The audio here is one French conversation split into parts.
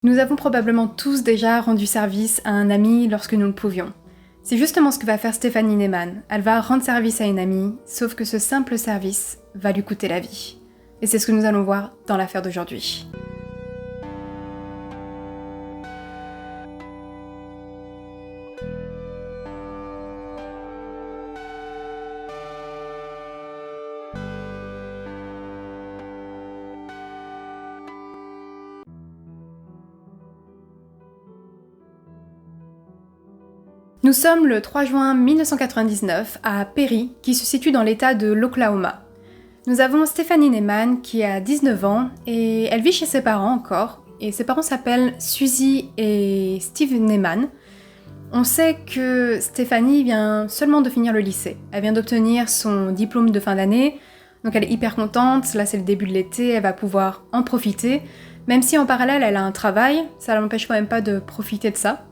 Nous avons probablement tous déjà rendu service à un ami lorsque nous le pouvions. C'est justement ce que va faire Stephanie Neyman. Elle va rendre service à une amie, sauf que ce simple service va lui coûter la vie. Et c'est ce que nous allons voir dans l'affaire d'aujourd'hui. Nous sommes le 3 juin 1999 à Perry, qui se situe dans l'état de l'Oklahoma. Nous avons Stephanie Neyman qui a 19 ans et elle vit chez ses parents encore. Et ses parents s'appellent Suzy et Steve Neyman. On sait que Stephanie vient seulement de finir le lycée. Elle vient d'obtenir son diplôme de fin d'année, donc elle est hyper contente. Là c'est le début de l'été, elle va pouvoir en profiter. Même si en parallèle elle a un travail, ça ne l'empêche quand même pas de profiter de ça.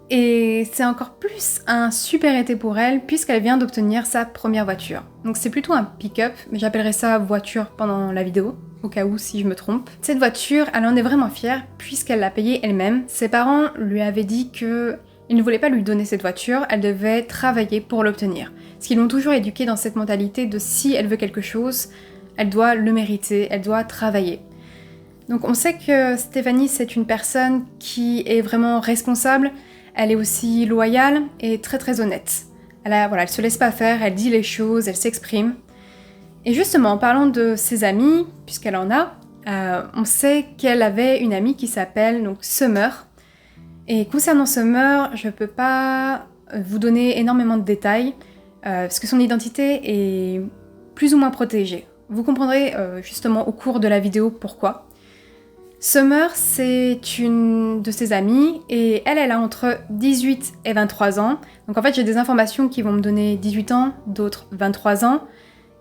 Et c'est encore plus un super été pour elle puisqu'elle vient d'obtenir sa première voiture. Donc c'est plutôt un pick-up, mais j'appellerais ça voiture pendant la vidéo, au cas où si je me trompe. Cette voiture, elle en est vraiment fière puisqu'elle l'a payée elle-même. Ses parents lui avaient dit qu'ils ne voulaient pas lui donner cette voiture, elle devait travailler pour l'obtenir. Parce qu'ils l'ont toujours éduquée dans cette mentalité de si elle veut quelque chose, elle doit le mériter, elle doit travailler. Donc on sait que Stephanie c'est une personne qui est vraiment responsable. Elle est aussi loyale et très très honnête. Elle se laisse pas faire, elle dit les choses, elle s'exprime. Et justement, en parlant de ses amis, puisqu'elle en a, on sait qu'elle avait une amie qui s'appelle donc Summer. Et concernant Summer, je peux pas vous donner énormément de détails, parce que son identité est plus ou moins protégée. Vous comprendrez justement au cours de la vidéo pourquoi. Summer, c'est une de ses amies, et elle a entre 18 et 23 ans. Donc en fait, j'ai des informations qui vont me donner 18 ans, d'autres 23 ans.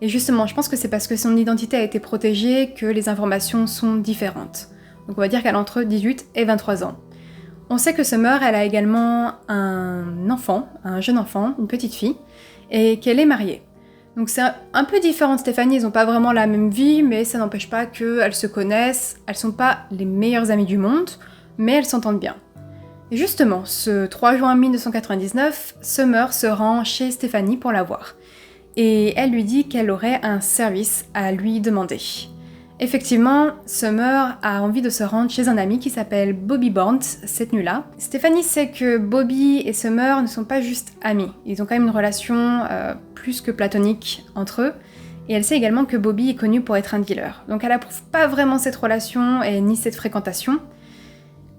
Et justement, je pense que c'est parce que son identité a été protégée que les informations sont différentes. Donc on va dire qu'elle a entre 18 et 23 ans. On sait que Summer, elle a également un enfant, un jeune enfant, une petite fille, et qu'elle est mariée. Donc c'est un peu différent de Stephanie, ils n'ont pas vraiment la même vie, mais ça n'empêche pas qu'elles se connaissent, elles sont pas les meilleures amies du monde, mais elles s'entendent bien. Et justement, ce 3 juin 1999, Summer se rend chez Stephanie pour la voir. Et elle lui dit qu'elle aurait un service à lui demander. Effectivement, Summer a envie de se rendre chez un ami qui s'appelle Bobby Barnes cette nuit-là. Stephanie sait que Bobby et Summer ne sont pas juste amis, ils ont quand même une relation plus que platonique entre eux, et elle sait également que Bobby est connu pour être un dealer. Donc elle approuve pas vraiment cette relation et ni cette fréquentation.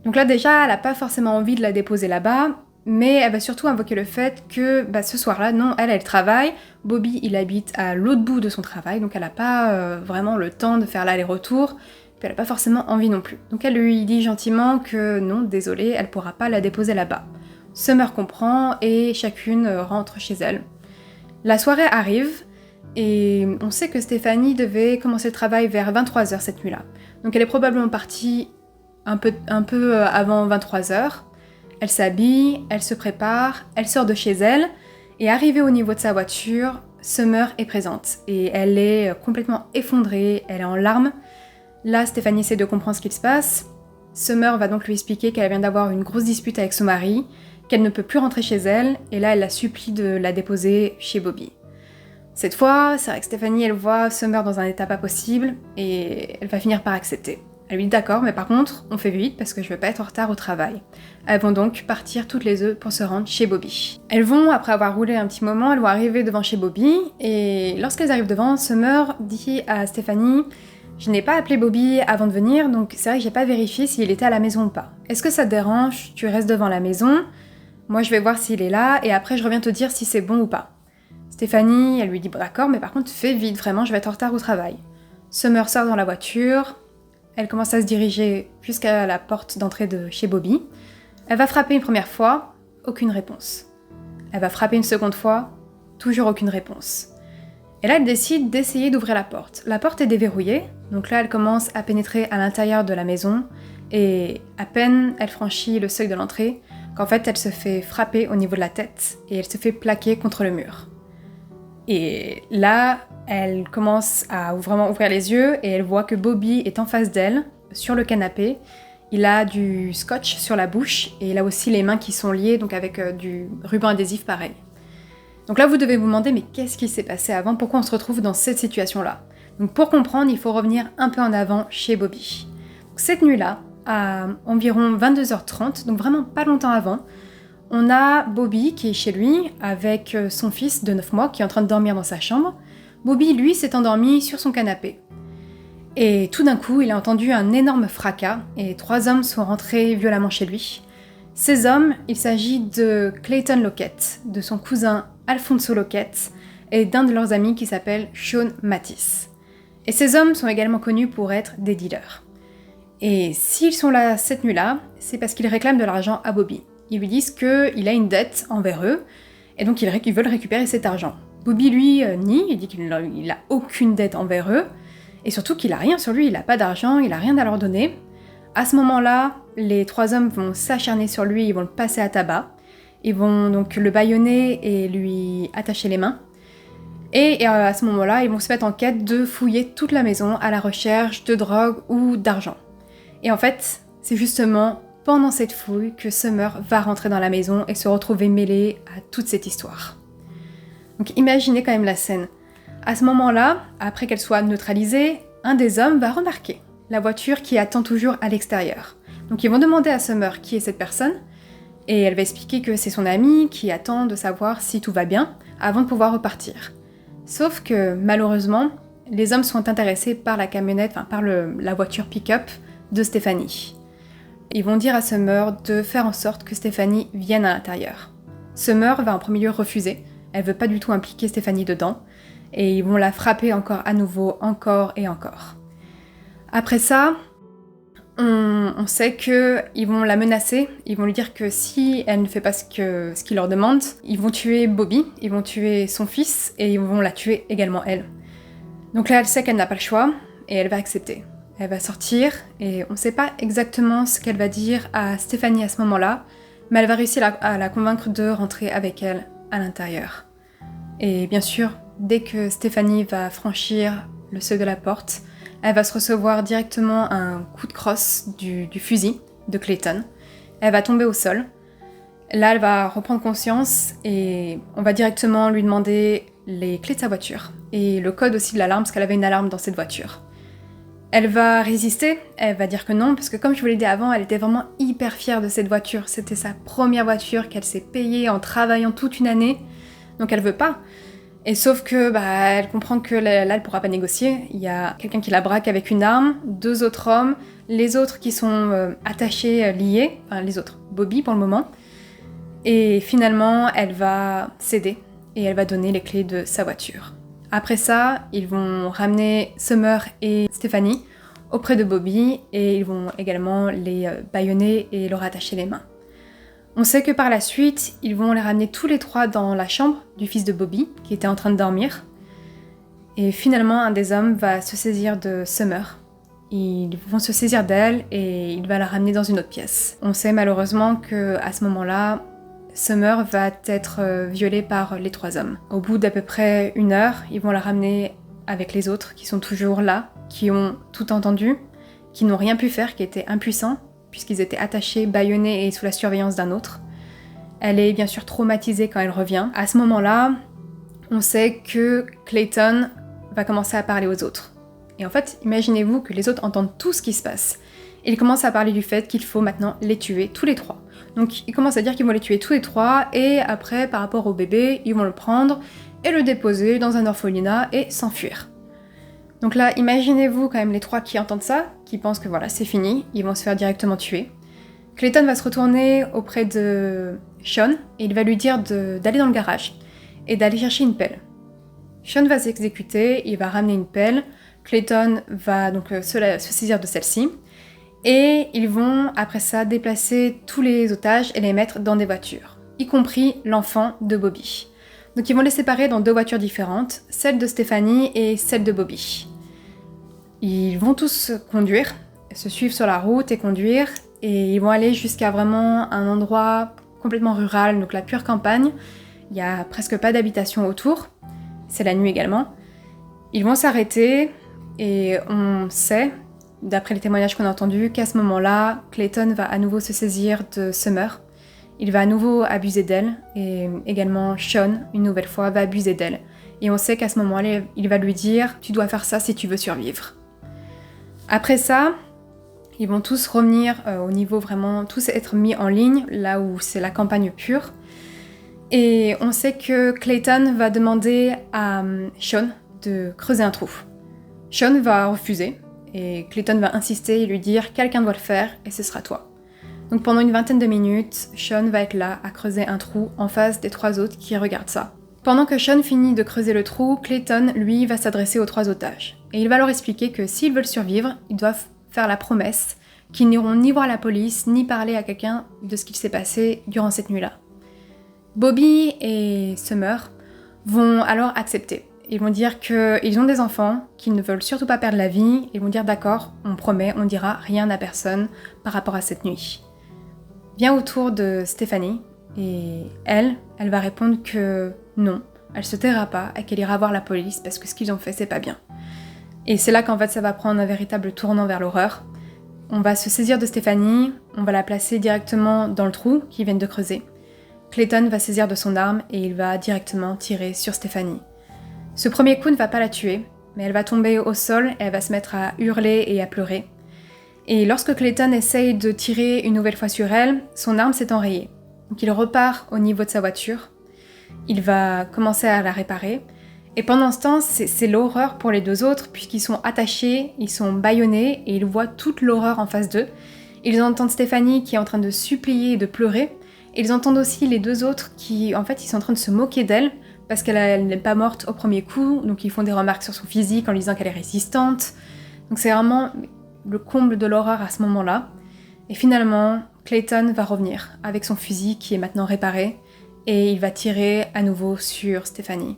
Donc là déjà, elle a pas forcément envie de la déposer là-bas, mais elle va surtout invoquer le fait que ce soir-là, non, elle travaille, Bobby il habite à l'autre bout de son travail, donc elle a pas vraiment le temps de faire l'aller-retour, puis elle a pas forcément envie non plus. Donc elle lui dit gentiment que non, désolée, elle pourra pas la déposer là-bas. Summer comprend et chacune rentre chez elle. La soirée arrive, et on sait que Stephanie devait commencer le travail vers 23h cette nuit-là. Donc elle est probablement partie un peu avant 23h. Elle s'habille, elle se prépare, elle sort de chez elle, et arrivée au niveau de sa voiture, Summer est présente. Et elle est complètement effondrée, elle est en larmes. Là, Stephanie essaie de comprendre ce qu'il se passe. Summer va donc lui expliquer qu'elle vient d'avoir une grosse dispute avec son mari, qu'elle ne peut plus rentrer chez elle, et là, elle la supplie de la déposer chez Bobby. Cette fois, c'est vrai que Stephanie, elle voit Summer dans un état pas possible, et elle va finir par accepter. Elle lui dit d'accord, mais par contre, on fait vite parce que je veux pas être en retard au travail. Elles vont donc partir toutes les deux pour se rendre chez Bobby. Elles vont, après avoir roulé un petit moment, elles vont arriver devant chez Bobby, et lorsqu'elles arrivent devant, Summer dit à Stephanie « Je n'ai pas appelé Bobby avant de venir, donc c'est vrai que j'ai pas vérifié s'il était à la maison ou pas. Est-ce que ça te dérange? Tu restes devant la maison, moi je vais voir s'il est là, et après je reviens te dire si c'est bon ou pas. » Stephanie, elle lui dit « D'accord, mais par contre fais vite, vraiment, je vais être en retard au travail. » Summer sort dans la voiture. Elle commence à se diriger jusqu'à la porte d'entrée de chez Bobby. Elle va frapper une première fois, aucune réponse. Elle va frapper une seconde fois, toujours aucune réponse. Et là, elle décide d'essayer d'ouvrir la porte. La porte est déverrouillée, donc là, elle commence à pénétrer à l'intérieur de la maison, et à peine elle franchit le seuil de l'entrée, qu'en fait, elle se fait frapper au niveau de la tête, et elle se fait plaquer contre le mur. Et là, elle commence à vraiment ouvrir les yeux et elle voit que Bobby est en face d'elle, sur le canapé. Il a du scotch sur la bouche et il a aussi les mains qui sont liées, donc avec du ruban adhésif pareil. Donc là, vous devez vous demander, mais qu'est-ce qui s'est passé avant? Pourquoi on se retrouve dans cette situation-là? Donc pour comprendre, il faut revenir un peu en avant chez Bobby. Donc, cette nuit-là, à environ 22h30, donc vraiment pas longtemps avant, on a Bobby qui est chez lui avec son fils de 9 mois qui est en train de dormir dans sa chambre. Bobby, lui, s'est endormi sur son canapé. Et tout d'un coup, il a entendu un énorme fracas et 3 hommes sont rentrés violemment chez lui. Ces hommes, il s'agit de Clayton Lockett, de son cousin Alfonso Lockett et d'un de leurs amis qui s'appelle Sean Mattis. Et ces hommes sont également connus pour être des dealers. Et s'ils sont là cette nuit-là, c'est parce qu'ils réclament de l'argent à Bobby. Ils lui disent qu'il a une dette envers eux, et donc ils veulent récupérer cet argent. Bobby, lui, nie, il dit qu'il n'a aucune dette envers eux, et surtout qu'il a rien sur lui, il n'a pas d'argent, il a rien à leur donner. À ce moment-là, les 3 hommes vont s'acharner sur lui, ils vont le passer à tabac, ils vont donc le bâillonner et lui attacher les mains. Et à ce moment-là, ils vont se mettre en quête de fouiller toute la maison à la recherche de drogue ou d'argent. Et en fait, c'est justement pendant cette fouille que Summer va rentrer dans la maison et se retrouver mêlée à toute cette histoire. Donc imaginez quand même la scène. À ce moment-là, après qu'elle soit neutralisée, un des hommes va remarquer la voiture qui attend toujours à l'extérieur. Donc ils vont demander à Summer qui est cette personne, et elle va expliquer que c'est son ami qui attend de savoir si tout va bien avant de pouvoir repartir. Sauf que malheureusement, les hommes sont intéressés par la camionnette, par la voiture pick-up de Stephanie. Ils vont dire à Summer de faire en sorte que Stephanie vienne à l'intérieur. Summer va en premier lieu refuser, elle veut pas du tout impliquer Stephanie dedans, et ils vont la frapper encore à nouveau, encore et encore. Après ça, on sait qu'ils vont la menacer, ils vont lui dire que si elle ne fait pas ce qu'il leur demande, ils vont tuer Bobby, ils vont tuer son fils, et ils vont la tuer également elle. Donc là, elle sait qu'elle n'a pas le choix, et elle va accepter. Elle va sortir, et on ne sait pas exactement ce qu'elle va dire à Stephanie à ce moment-là, mais elle va réussir à la convaincre de rentrer avec elle à l'intérieur. Et bien sûr, dès que Stephanie va franchir le seuil de la porte, elle va se recevoir directement un coup de crosse du fusil de Clayton. Elle va tomber au sol. Là, elle va reprendre conscience et on va directement lui demander les clés de sa voiture et le code aussi de l'alarme parce qu'elle avait une alarme dans cette voiture. Elle va résister, elle va dire que non, parce que comme je vous l'ai dit avant, elle était vraiment hyper fière de cette voiture. C'était sa première voiture qu'elle s'est payée en travaillant toute une année, donc elle veut pas. Et sauf que, elle comprend que là, elle pourra pas négocier. Il y a quelqu'un qui la braque avec une arme, 2 autres hommes, les autres qui sont attachés, liés, enfin les autres, Bobby pour le moment. Et finalement, elle va céder et elle va donner les clés de sa voiture. Après ça, ils vont ramener Summer et Stephanie auprès de Bobby et ils vont également les bâillonner et leur attacher les mains. On sait que par la suite, ils vont les ramener tous les 3 dans la chambre du fils de Bobby, qui était en train de dormir. Et finalement, un des hommes va se saisir de Summer. Ils vont se saisir d'elle et il va la ramener dans une autre pièce. On sait malheureusement qu'à ce moment-là, Summer va être violée par les 3 hommes. Au bout d'à peu près 1 heure, ils vont la ramener avec les autres qui sont toujours là, qui ont tout entendu, qui n'ont rien pu faire, qui étaient impuissants, puisqu'ils étaient attachés, bâillonnés et sous la surveillance d'un autre. Elle est bien sûr traumatisée quand elle revient. À ce moment-là, on sait que Clayton va commencer à parler aux autres. Et en fait, imaginez-vous que les autres entendent tout ce qui se passe. Il commence à parler du fait qu'il faut maintenant les tuer tous les 3. Donc il commence à dire qu'ils vont les tuer tous les 3, et après, par rapport au bébé, ils vont le prendre et le déposer dans un orphelinat et s'enfuir. Donc là, imaginez-vous quand même les 3 qui entendent ça, qui pensent que voilà, c'est fini, ils vont se faire directement tuer. Clayton va se retourner auprès de Sean et il va lui dire d'aller dans le garage et d'aller chercher une pelle. Sean va s'exécuter, il va ramener une pelle, Clayton va donc se saisir de celle-ci et ils vont après ça déplacer tous les otages et les mettre dans des voitures, y compris l'enfant de Bobby. Donc ils vont les séparer dans 2 voitures différentes, celle de Stephanie et celle de Bobby. Ils vont tous conduire, se suivre sur la route et conduire, et ils vont aller jusqu'à vraiment un endroit complètement rural, donc la pure campagne. Il n'y a presque pas d'habitation autour, c'est la nuit également. Ils vont s'arrêter, et on sait, d'après les témoignages qu'on a entendus, qu'à ce moment-là, Clayton va à nouveau se saisir de Summer. Il va à nouveau abuser d'elle, et également Sean, une nouvelle fois, va abuser d'elle. Et on sait qu'à ce moment-là, il va lui dire « Tu dois faire ça si tu veux survivre ». Après ça, ils vont tous revenir au niveau vraiment, tous être mis en ligne, là où c'est la campagne pure. Et on sait que Clayton va demander à Sean de creuser un trou. Sean va refuser, et Clayton va insister et lui dire « Quelqu'un doit le faire, et ce sera toi ». Donc pendant une vingtaine de minutes, Sean va être là à creuser un trou en face des 3 autres qui regardent ça. Pendant que Sean finit de creuser le trou, Clayton, lui, va s'adresser aux 3 otages. Et il va leur expliquer que s'ils veulent survivre, ils doivent faire la promesse qu'ils n'iront ni voir la police, ni parler à quelqu'un de ce qu'il s'est passé durant cette nuit-là. Bobby et Summer vont alors accepter. Ils vont dire qu'ils ont des enfants, qu'ils ne veulent surtout pas perdre la vie. Ils vont dire d'accord, on promet, on dira rien à personne par rapport à cette nuit. Vient autour de Stephanie et elle va répondre que non, elle se taira pas et qu'elle ira voir la police parce que ce qu'ils ont fait c'est pas bien. Et c'est là qu'en fait ça va prendre un véritable tournant vers l'horreur. On va se saisir de Stephanie, on va la placer directement dans le trou qu'ils viennent de creuser. Clayton va saisir de son arme et il va directement tirer sur Stephanie. Ce premier coup ne va pas la tuer, mais elle va tomber au sol et elle va se mettre à hurler et à pleurer. Et lorsque Clayton essaye de tirer une nouvelle fois sur elle, son arme s'est enrayée. Donc il repart au niveau de sa voiture, il va commencer à la réparer, et pendant ce temps, c'est l'horreur pour les 2 autres, puisqu'ils sont attachés, ils sont bâillonnés, et ils voient toute l'horreur en face d'eux. Ils entendent Stephanie qui est en train de supplier et de pleurer, et ils entendent aussi les 2 autres qui, en fait, ils sont en train de se moquer d'elle, parce qu'elle n'est pas morte au premier coup, donc ils font des remarques sur son physique en lui disant qu'elle est résistante. Donc c'est vraiment le comble de l'horreur à ce moment-là. Et finalement, Clayton va revenir avec son fusil qui est maintenant réparé et il va tirer à nouveau sur Stephanie.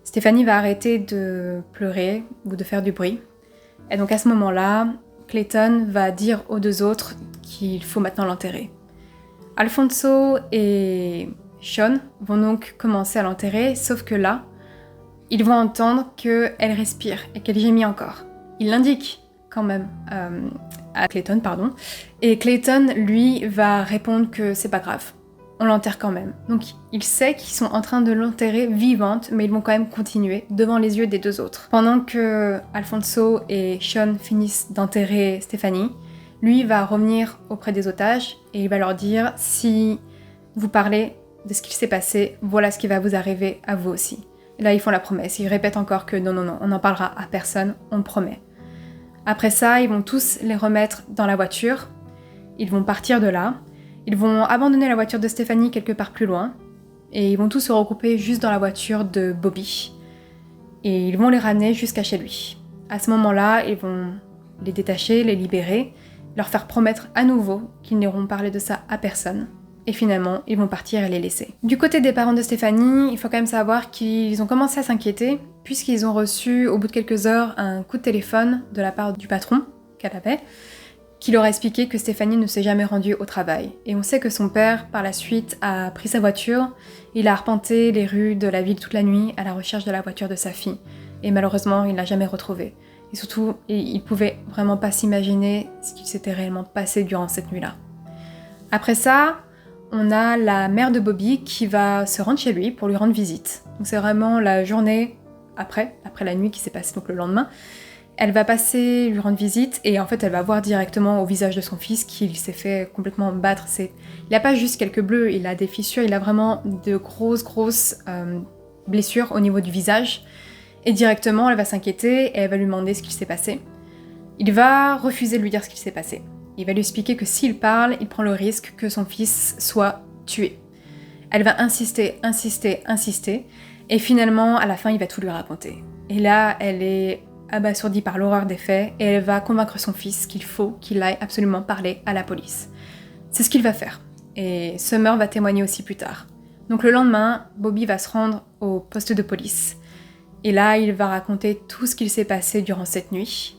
Stephanie va arrêter de pleurer ou de faire du bruit. Et donc à ce moment-là, Clayton va dire aux 2 autres qu'il faut maintenant l'enterrer. Alfonso et Sean vont donc commencer à l'enterrer, sauf que là, ils vont entendre qu'elle respire et qu'elle gémit encore. Ils l'indiquent quand même à Clayton, et Clayton, lui, va répondre que c'est pas grave, on l'enterre quand même. Donc il sait qu'ils sont en train de l'enterrer vivante, mais ils vont quand même continuer devant les yeux des 2 autres. Pendant que Alfonso et Sean finissent d'enterrer Stephanie, lui va revenir auprès des otages et il va leur dire « Si vous parlez de ce qu'il s'est passé, voilà ce qui va vous arriver à vous aussi. » Et là, ils font la promesse. Ils répètent encore que non, on n'en parlera à personne, on promet. Après ça, ils vont tous les remettre dans la voiture. Ils vont partir de là. Ils vont abandonner la voiture de Stephanie quelque part plus loin. Et ils vont tous se regrouper juste dans la voiture de Bobby. Et ils vont les ramener jusqu'à chez lui. À ce moment-là, ils vont les détacher, les libérer, leur faire promettre à nouveau qu'ils n'iront parler de ça à personne. Et finalement, ils vont partir et les laisser. Du côté des parents de Stephanie, il faut quand même savoir qu'ils ont commencé à s'inquiéter, puisqu'ils ont reçu, au bout de quelques heures, un coup de téléphone de la part du patron qu'elle avait, qui leur a expliqué que Stephanie ne s'est jamais rendue au travail. Et on sait que son père, par la suite, a pris sa voiture, il a arpenté les rues de la ville toute la nuit à la recherche de la voiture de sa fille. Et malheureusement, il l'a jamais retrouvée. Et surtout, il pouvait vraiment pas s'imaginer ce qui s'était réellement passé durant cette nuit-là. Après ça, on a la mère de Bobby qui va se rendre chez lui pour lui rendre visite. Donc c'est vraiment la journée après la nuit qui s'est passée, donc le lendemain. Elle va passer lui rendre visite et en fait elle va voir directement au visage de son fils qu'il s'est fait complètement battre. Il n'a pas juste quelques bleus, il a des fissures, il a vraiment de grosses blessures au niveau du visage. Et directement elle va s'inquiéter et elle va lui demander ce qu'il s'est passé. Il va refuser de lui dire ce qu'il s'est passé. Il va lui expliquer que s'il parle, il prend le risque que son fils soit tué. Elle va insister, et finalement, à la fin, il va tout lui raconter. Et là, elle est abasourdie par l'horreur des faits, et elle va convaincre son fils qu'il faut qu'il aille absolument parler à la police. C'est ce qu'il va faire, et Summer va témoigner aussi plus tard. Donc le lendemain, Bobby va se rendre au poste de police, et là, il va raconter tout ce qu'il s'est passé durant cette nuit.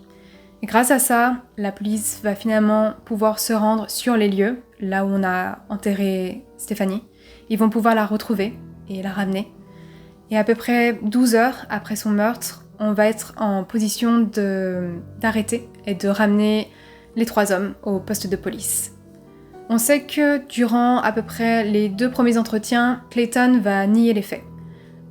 Et grâce à ça, la police va finalement pouvoir se rendre sur les lieux, là où on a enterré Stephanie. Ils vont pouvoir la retrouver et la ramener. Et à peu près 12 heures après son meurtre, on va être en position d'arrêter et de ramener les 3 hommes au poste de police. On sait que durant à peu près les 2 premiers entretiens, Clayton va nier les faits.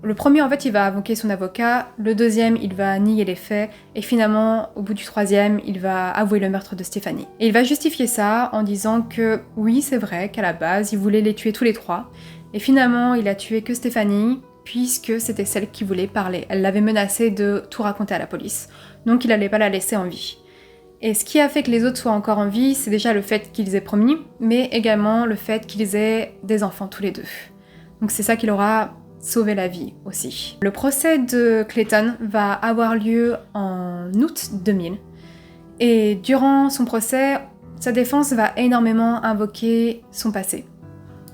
Le premier, en fait, il va invoquer son avocat, le deuxième, il va nier les faits, et finalement, au bout du 3e, il va avouer le meurtre de Stephanie. Et il va justifier ça en disant que oui, c'est vrai qu'à la base, il voulait les tuer tous les 3, et finalement, il a tué que Stephanie, puisque c'était celle qui voulait parler. Elle l'avait menacé de tout raconter à la police, donc il n'allait pas la laisser en vie. Et ce qui a fait que les autres soient encore en vie, c'est déjà le fait qu'ils aient promis, mais également le fait qu'ils aient des enfants tous les 2. Donc c'est ça qui leur a sauvé la vie aussi. Le procès de Clayton va avoir lieu en août 2000, et durant son procès, sa défense va énormément invoquer son passé.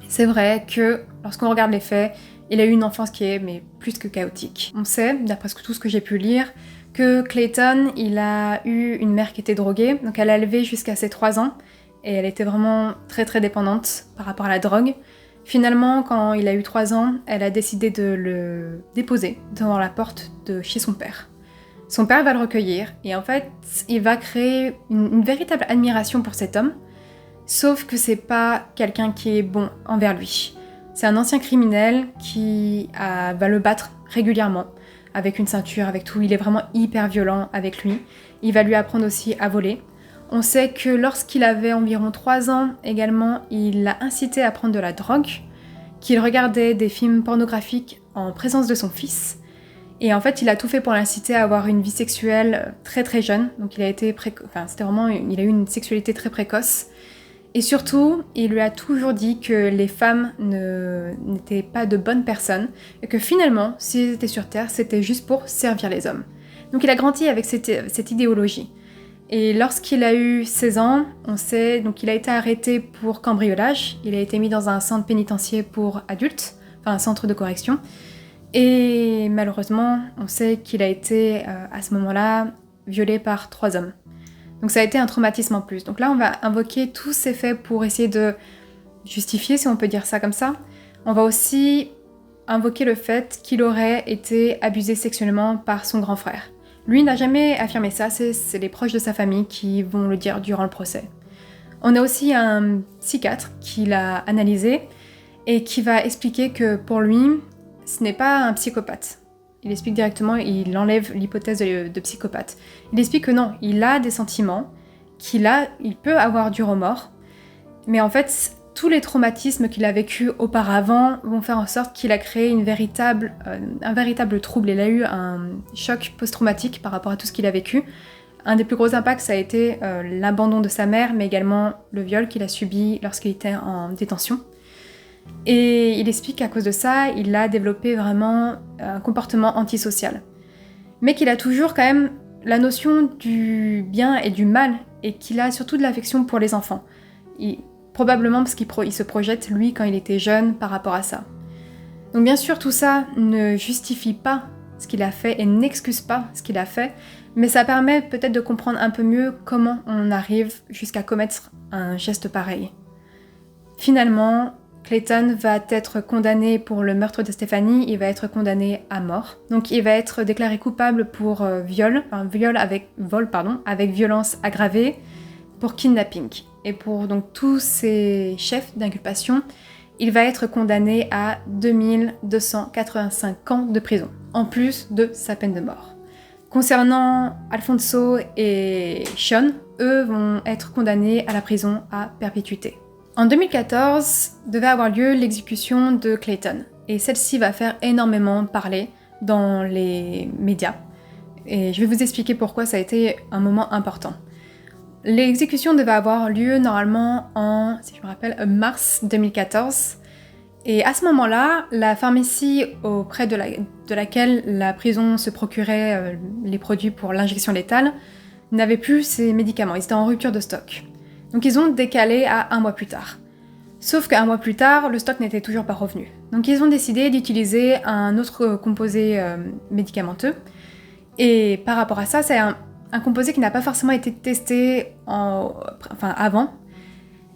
C'est vrai que, lorsqu'on regarde les faits, il a eu une enfance qui est plus que chaotique. On sait, d'après tout ce que j'ai pu lire, que Clayton, il a eu une mère qui était droguée, donc elle l'a élevé jusqu'à ses 3 ans, et elle était vraiment très très dépendante par rapport à la drogue. Finalement, quand il a eu 3 ans, elle a décidé de le déposer devant la porte de chez son père. Son père va le recueillir, et en fait, il va créer une véritable admiration pour cet homme, sauf que c'est pas quelqu'un qui est bon envers lui. C'est un ancien criminel qui va le battre régulièrement, avec une ceinture, avec tout. Il est vraiment hyper violent avec lui. Il va lui apprendre aussi à voler. On sait que lorsqu'il avait environ 3 ans également, il l'a incité à prendre de la drogue, qu'il regardait des films pornographiques en présence de son fils. Et en fait, il a tout fait pour l'inciter à avoir une vie sexuelle très très jeune. Donc il a eu une sexualité très précoce. Et surtout, il lui a toujours dit que les femmes n'étaient pas de bonnes personnes et que finalement, s'ils étaient sur Terre, c'était juste pour servir les hommes. Donc il a grandi avec cette idéologie. Et lorsqu'il a eu 16 ans, on sait, donc il a été arrêté pour cambriolage, il a été mis dans un centre pénitentiaire pour adultes, enfin un centre de correction. Et malheureusement, on sait qu'il a été, à ce moment-là, violé par 3 hommes. Donc ça a été un traumatisme en plus. Donc là, on va invoquer tous ces faits pour essayer de justifier, si on peut dire ça comme ça. On va aussi invoquer le fait qu'il aurait été abusé sexuellement par son grand frère. Lui n'a jamais affirmé ça, c'est les proches de sa famille qui vont le dire durant le procès. On a aussi un psychiatre qui l'a analysé et qui va expliquer que pour lui, ce n'est pas un psychopathe. Il explique directement, il enlève l'hypothèse de psychopathe. Il explique que non, il a des sentiments, il peut avoir du remords, mais en fait, tous les traumatismes qu'il a vécus auparavant vont faire en sorte qu'il a créé un véritable trouble. Il a eu un choc post-traumatique par rapport à tout ce qu'il a vécu. Un des plus gros impacts, ça a été l'abandon de sa mère, mais également le viol qu'il a subi lorsqu'il était en détention. Et il explique qu'à cause de ça, il a développé vraiment un comportement antisocial. Mais qu'il a toujours quand même la notion du bien et du mal, et qu'il a surtout de l'affection pour les enfants. Probablement parce qu'il se projette, lui, quand il était jeune, par rapport à ça. Donc bien sûr, tout ça ne justifie pas ce qu'il a fait et n'excuse pas ce qu'il a fait, mais ça permet peut-être de comprendre un peu mieux comment on arrive jusqu'à commettre un geste pareil. Finalement, Clayton va être condamné pour le meurtre de Stephanie, il va être condamné à mort. Donc il va être déclaré coupable pour vol avec violence aggravée, pour kidnapping. Et pour donc tous ces chefs d'inculpation, il va être condamné à 2285 ans de prison, en plus de sa peine de mort. Concernant Alfonso et Sean, eux vont être condamnés à la prison à perpétuité. En 2014, devait avoir lieu l'exécution de Clayton, et celle-ci va faire énormément parler dans les médias. Et je vais vous expliquer pourquoi ça a été un moment important. L'exécution devait avoir lieu normalement en, si je me rappelle, mars 2014. Et à ce moment-là, la pharmacie auprès de laquelle la prison se procurait les produits pour l'injection létale n'avait plus ces médicaments, ils étaient en rupture de stock. Donc ils ont décalé à 1 mois plus tard. Sauf qu'un mois plus tard, le stock n'était toujours pas revenu. Donc ils ont décidé d'utiliser un autre composé médicamenteux. Et par rapport à ça, c'est un composé qui n'a pas forcément été testé avant.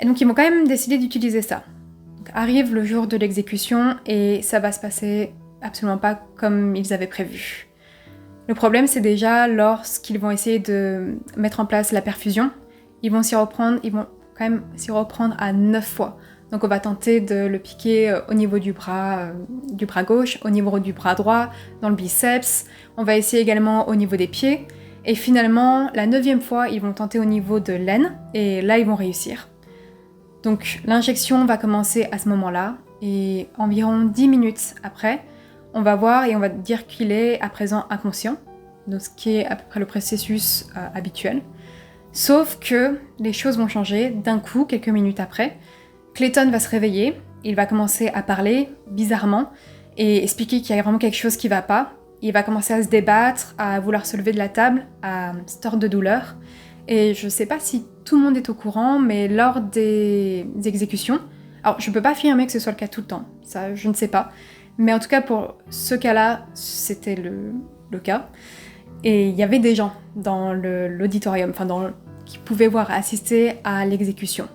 Et donc ils vont quand même décider d'utiliser ça. Donc, arrive le jour de l'exécution et ça va se passer absolument pas comme ils avaient prévu. Le problème, c'est déjà lorsqu'ils vont essayer de mettre en place la perfusion, ils vont quand même s'y reprendre à 9 fois. Donc on va tenter de le piquer au niveau du bras gauche, au niveau du bras droit, dans le biceps. On va essayer également au niveau des pieds. Et finalement, la 9e fois, ils vont tenter au niveau de l'aine, et là, ils vont réussir. Donc l'injection va commencer à ce moment-là, et environ 10 minutes après, on va voir et on va dire qu'il est à présent inconscient, donc ce qui est à peu près le processus habituel. Sauf que les choses vont changer d'un coup, quelques minutes après. Clayton va se réveiller, il va commencer à parler bizarrement et expliquer qu'il y a vraiment quelque chose qui va pas. Il va commencer à se débattre, à vouloir se lever de la table, à se tordre de douleur. Et je sais pas si tout le monde est au courant, mais lors des exécutions, alors je peux pas affirmer que ce soit le cas tout le temps, ça je ne sais pas, mais en tout cas pour ce cas-là, c'était le cas. Et il y avait des gens dans l'auditorium, qui pouvaient assister à l'exécution.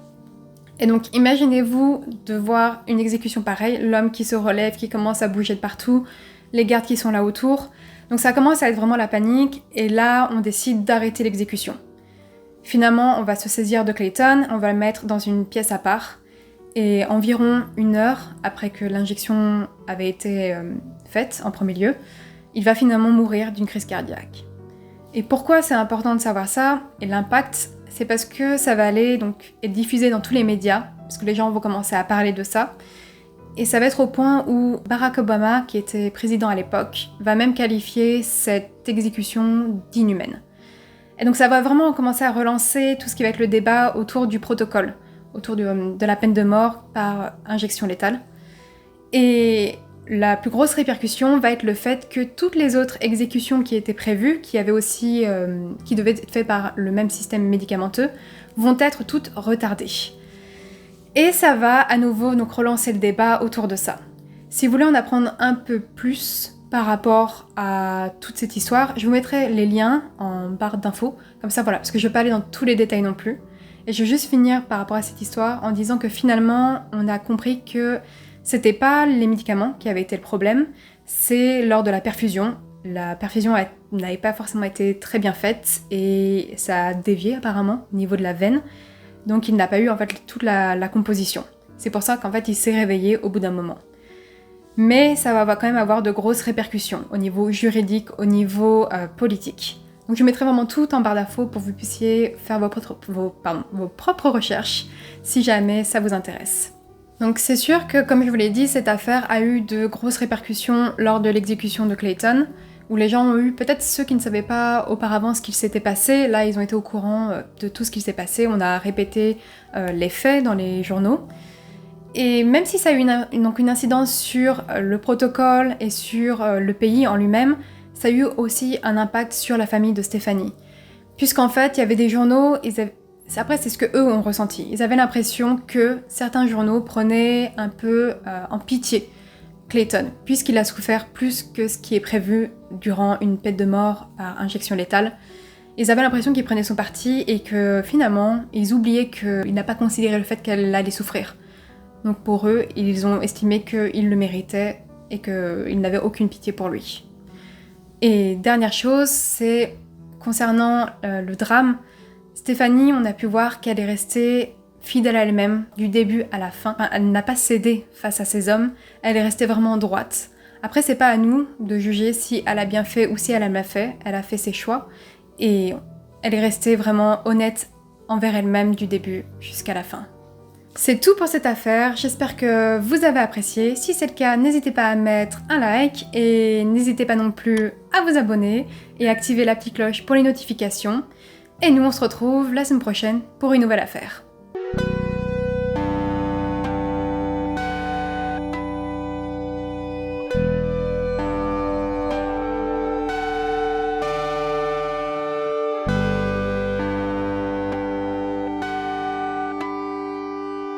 Et donc imaginez-vous de voir une exécution pareille, l'homme qui se relève, qui commence à bouger de partout, les gardes qui sont là autour. Donc ça commence à être vraiment la panique, et là on décide d'arrêter l'exécution. Finalement, on va se saisir de Clayton, on va le mettre dans une pièce à part, et environ 1 heure après que l'injection avait été faite en premier lieu, il va finalement mourir d'une crise cardiaque. Et pourquoi c'est important de savoir ça, et l'impact, c'est parce que ça va aller donc être diffusé dans tous les médias, parce que les gens vont commencer à parler de ça, et ça va être au point où Barack Obama, qui était président à l'époque, va même qualifier cette exécution d'inhumaine. Et donc ça va vraiment commencer à relancer tout ce qui va être le débat autour du protocole, autour de la peine de mort par injection létale. Et la plus grosse répercussion va être le fait que toutes les autres exécutions qui étaient prévues, qui devaient être faites par le même système médicamenteux, vont être toutes retardées. Et ça va à nouveau donc relancer le débat autour de ça. Si vous voulez en apprendre un peu plus par rapport à toute cette histoire, je vous mettrai les liens en barre d'infos, comme ça voilà, parce que je ne vais pas aller dans tous les détails non plus. Et je vais juste finir par rapport à cette histoire en disant que finalement, on a compris que c'était pas les médicaments qui avaient été le problème, c'est lors de la perfusion. La perfusion n'avait pas forcément été très bien faite et ça a dévié apparemment au niveau de la veine. Donc il n'a pas eu en fait toute la composition. C'est pour ça qu'en fait il s'est réveillé au bout d'un moment. Mais ça va quand même avoir de grosses répercussions au niveau juridique, au niveau politique. Donc je mettrai vraiment tout en barre d'infos pour que vous puissiez faire vos propres recherches si jamais ça vous intéresse. Donc c'est sûr que, comme je vous l'ai dit, cette affaire a eu de grosses répercussions lors de l'exécution de Clayton, où les gens ont eu, peut-être ceux qui ne savaient pas auparavant ce qu'il s'était passé, là ils ont été au courant de tout ce qui s'est passé, on a répété les faits dans les journaux. Et même si ça a eu une incidence sur le protocole et sur le pays en lui-même, ça a eu aussi un impact sur la famille de Stephanie. Puisqu'en fait, il y avait des journaux, après c'est ce que eux ont ressenti, ils avaient l'impression que certains journaux prenaient un peu en pitié Clayton, puisqu'il a souffert plus que ce qui est prévu durant une peine de mort par injection létale. Ils avaient l'impression qu'il prenait son parti et que finalement, ils oubliaient qu'il n'a pas considéré le fait qu'elle allait souffrir. Donc pour eux, ils ont estimé qu'il le méritait et qu'ils n'avaient aucune pitié pour lui. Et dernière chose, c'est concernant le drame, Stephanie, on a pu voir qu'elle est restée fidèle à elle-même du début à la fin. Enfin, elle n'a pas cédé face à ces hommes, elle est restée vraiment droite. Après, c'est pas à nous de juger si elle a bien fait ou si elle a mal fait, elle a fait ses choix et elle est restée vraiment honnête envers elle-même du début jusqu'à la fin. C'est tout pour cette affaire, j'espère que vous avez apprécié. Si c'est le cas, n'hésitez pas à mettre un like et n'hésitez pas non plus à vous abonner et activer la petite cloche pour les notifications. Et nous on se retrouve la semaine prochaine pour une nouvelle affaire.